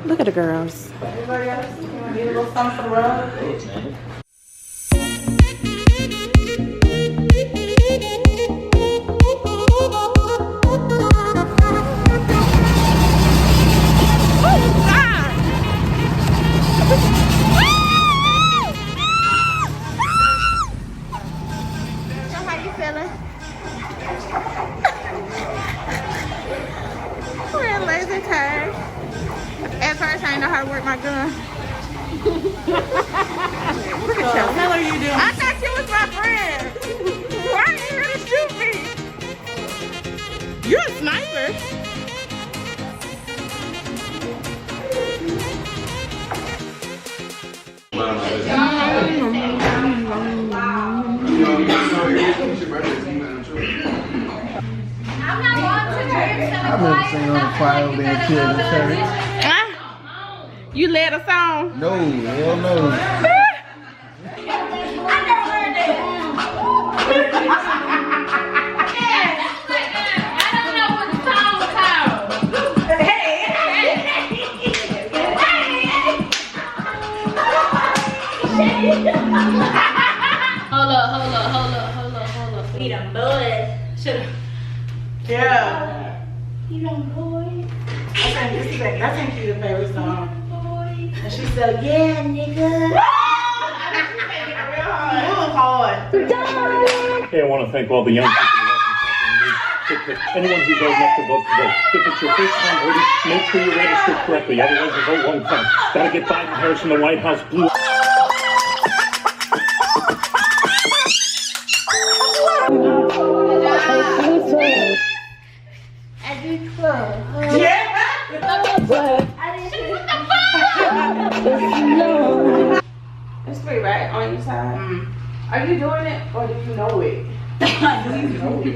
Look at the girls. Everybody else, you want to get a little something for the road? At first, I didn't know how to work my gun. What the hell are you doing? I thought you was my friend. Why are you gonna shoot me? You're a sniper. I've never seen on the choir over there kill the church. You led a song? No, hell no. Hold up. We done blew it. Yeah. You done blew it. I think she's a favorite song. And she said, yeah, nigga. Real hard. Hey, I want to thank all the young people who helped me. Anyone who's old enough to vote, vote. If it's your first time voting, make sure you're registered correctly. Otherwise, your vote won't count. Gotta get Biden, Harris, in the White House blue. It's free, right? On your side? Are you doing it or do you know it? Do you know it?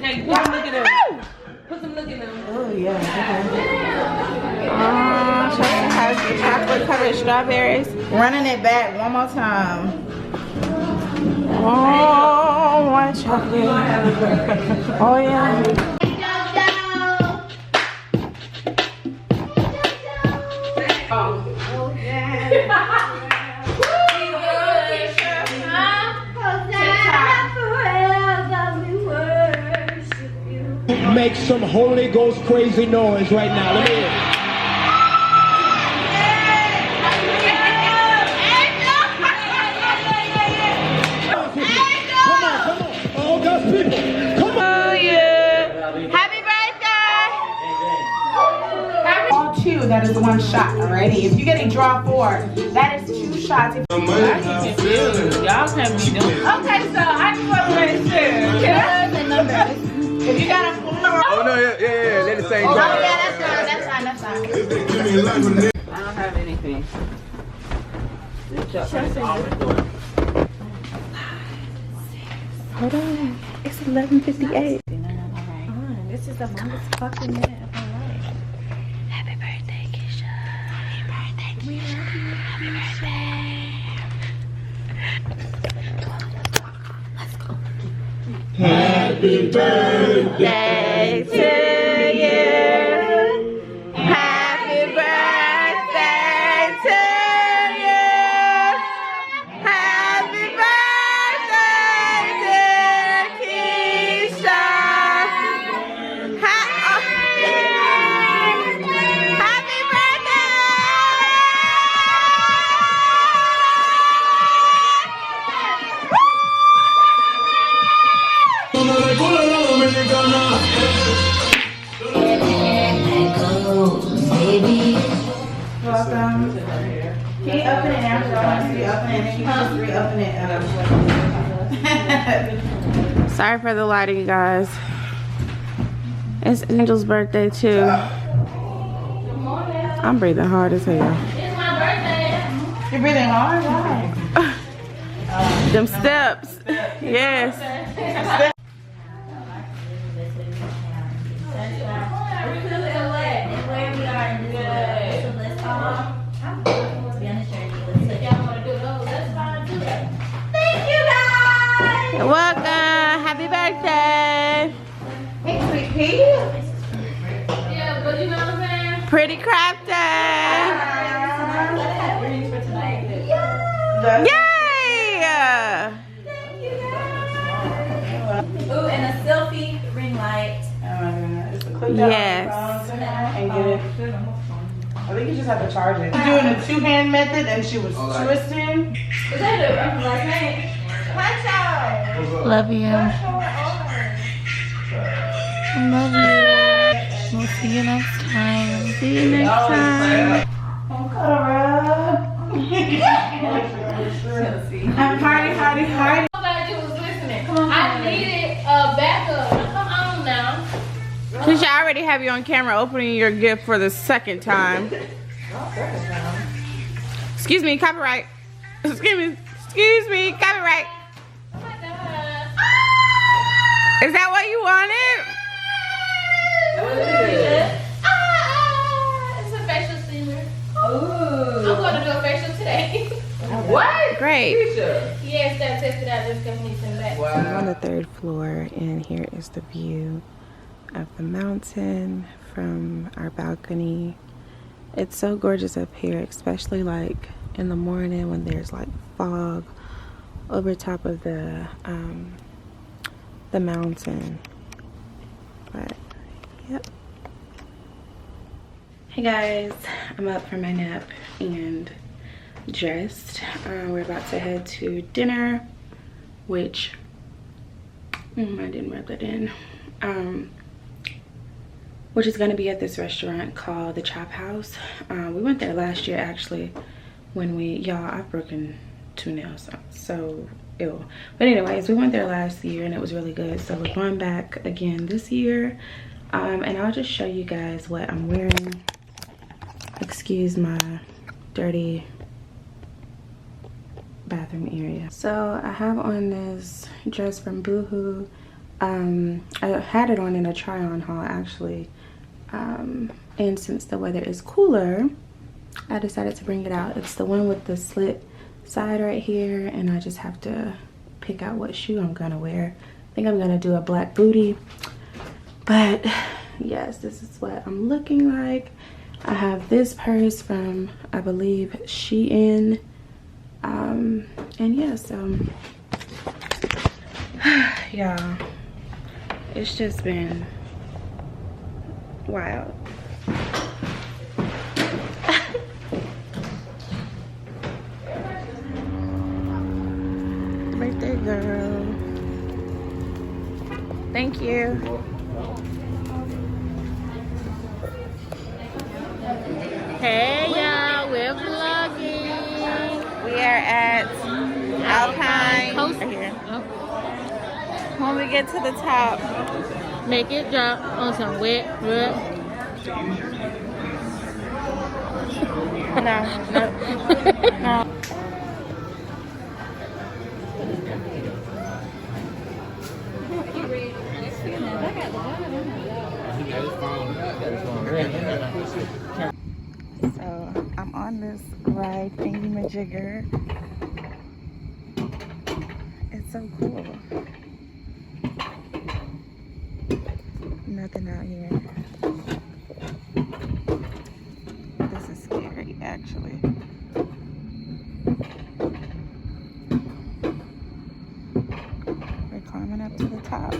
Hey, put some look at them. Put some look at them. Oh, yeah. Has chocolate covered strawberries. Running it back one more time. Oh, white chocolate. Oh, yeah. Make some Holy Ghost crazy noise right now. Let me hear it. Come on. All God's people. Come on. Oh, yeah. Happy birthday. All two, that is one shot, alrighty? If you get a draw 4, that is 2 shots. Y'all can't be doing. Okay, so I just want to make sure. If you got a 4. Oh no, yeah, they're the same Oh, time. yeah, that's fine. I don't have anything. Hold on. It's 11:58. This is the longest fucking minute of my life. Happy birthday, Keisha. Happy birthday, Keisha. Happy birthday. Let's go. Happy Birthday to you. Happy birthday to you. Happy birthday, dear Keisha. Happy Welcome. Can you open it now? So I want to see you open it, and then you can just reopen it. Sorry for the lighting, guys. It's Angel's birthday too. I'm breathing hard as hell. You're breathing hard? Why? Them steps. Yes. You're welcome. Happy birthday. Hey, sweet pea. Pretty crafter. Yay! Ooh, and a selfie ring light. Yes. And get it. I think you just have to charge it. Doing the two-hand method, and she was twisting. Is that the last name? Love you. Love you. We'll see you next time. See you next time. Party. I'm glad you was listening. Come on. I needed a backup. Come on now. Since I already have you on camera opening your gift for the second time. Excuse me, copyright. Excuse me, copyright. Oh my God. Is that what you wanted? It's a facial steamer. I'm going to do a facial today. What? Great. Yes, that tested out. Just give me some back. I'm on the 3rd floor, and here is the view of the mountain from our balcony. It's so gorgeous up here, especially like in the morning when there's like fog over top of the mountain. But yep. Hey guys, I'm up from my nap and dressed. We're about to head to dinner, which I didn't rub that in. Which is going to be at this restaurant called the Chop House. We went there last year actually when I've broken 2 nails, so ill. But anyways, we went there last year and it was really good. So we're going back again this year. And I'll just show you guys what I'm wearing. Excuse my dirty bathroom area. So I have on this dress from Boohoo. I had it on in a try-on haul actually. And since the weather is cooler, I decided to bring it out. It's the one with the slit side right here, and I just have to pick out what shoe I'm gonna wear. I think I'm gonna do a black booty, but yes, this is what I'm looking like. I have this purse from, I believe, Shein, and yeah, so y'all, it's just been wild. Birthday girl. Thank you. Hey y'all, we're vlogging. We are at Alpine. Right here. When we get to the top, Make it drop on some wet rub. no. So I'm on this ride thingy-majigger. It's so cool. Nothing out here. This is scary, actually. We're climbing up to the top.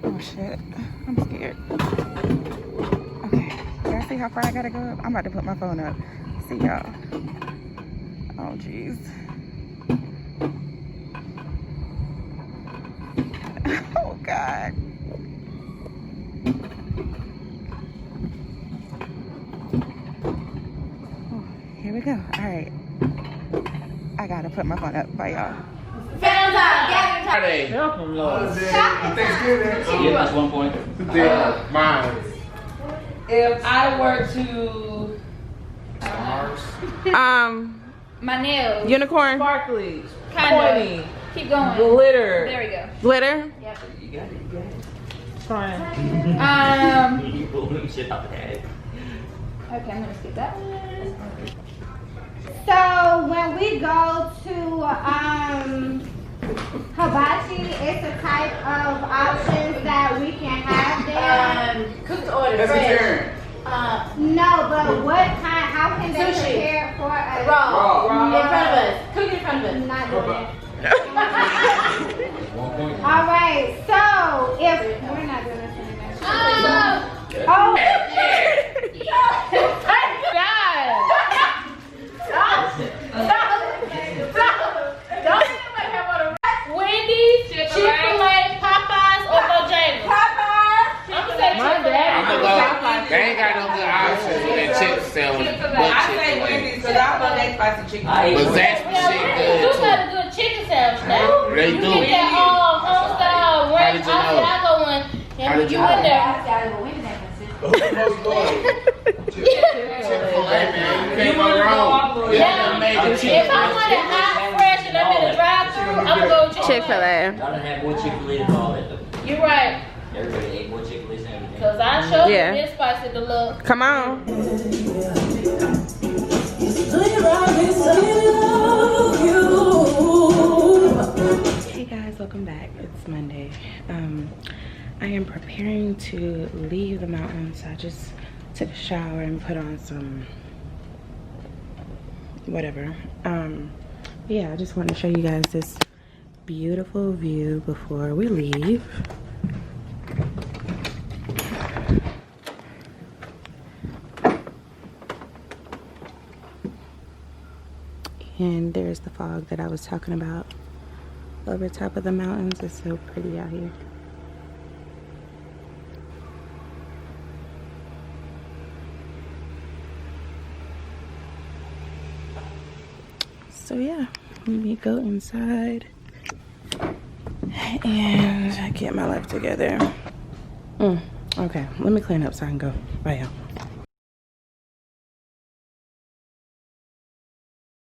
Oh shit, I'm scared. Okay, y'all see how far I gotta go up? I'm about to put my phone up. See y'all. Oh jeez. Oh god. Oh, here we go. All right. I gotta put my phone up. Bye y'all. Friday. Welcome, Lord. Thanksgiving. Yeah, that's 1 point. Mine. If I were to My nails. Unicorn. sparkly, Kind of. Keep going. glitter, There we go. Glitter. Yep. fine. You pulling shit out the head. Okay, I'm gonna skip that one. So when we go to Hibachi, sushi is a type of options that we can have there. Cooked or That's a fresh? turn. No, but what kind? How can they Sushi. prepare it for us? Raw. In front of us. Cook it in front of us. Not doing it. 1 point. All right. So if we're not doing this anymore. Oh. Wendy's, Chick-fil-A, Popeyes, or Bojangles? Popeyes. I'm gonna say Chick-fil-A. They ain't got no good options with that chicken sandwich. I say Wendy's because I love that spicy chicken. But that's the shit You good got too. a good chicken sandwich now. They You do. get that home style How ranch. did you I know? said I go in, and How when did you you know? in there, Chick-fil-A, man. You can't go wrong. Yeah. Made the if chicken. I want it hot, fresh, and I'm in the drive-thru, I'm gonna go Chick-fil-A. Chick-fil-A. Y'all done had more Chick-fil-A than all that though. You're right, Everybody ate more Chick-fil-A than everything. cause I showed Yeah. you this spicy deluxe. Come on. Hey guys, welcome back. It's Monday. I am preparing to leave the mountains. I just took a shower and put on some whatever. Yeah, I just want to show you guys this beautiful view before we leave. And there's the fog that I was talking about over top of the mountains. It's so pretty out here. So yeah, let me go inside and get my life together. Okay, let me clean up so I can go. Bye y'all.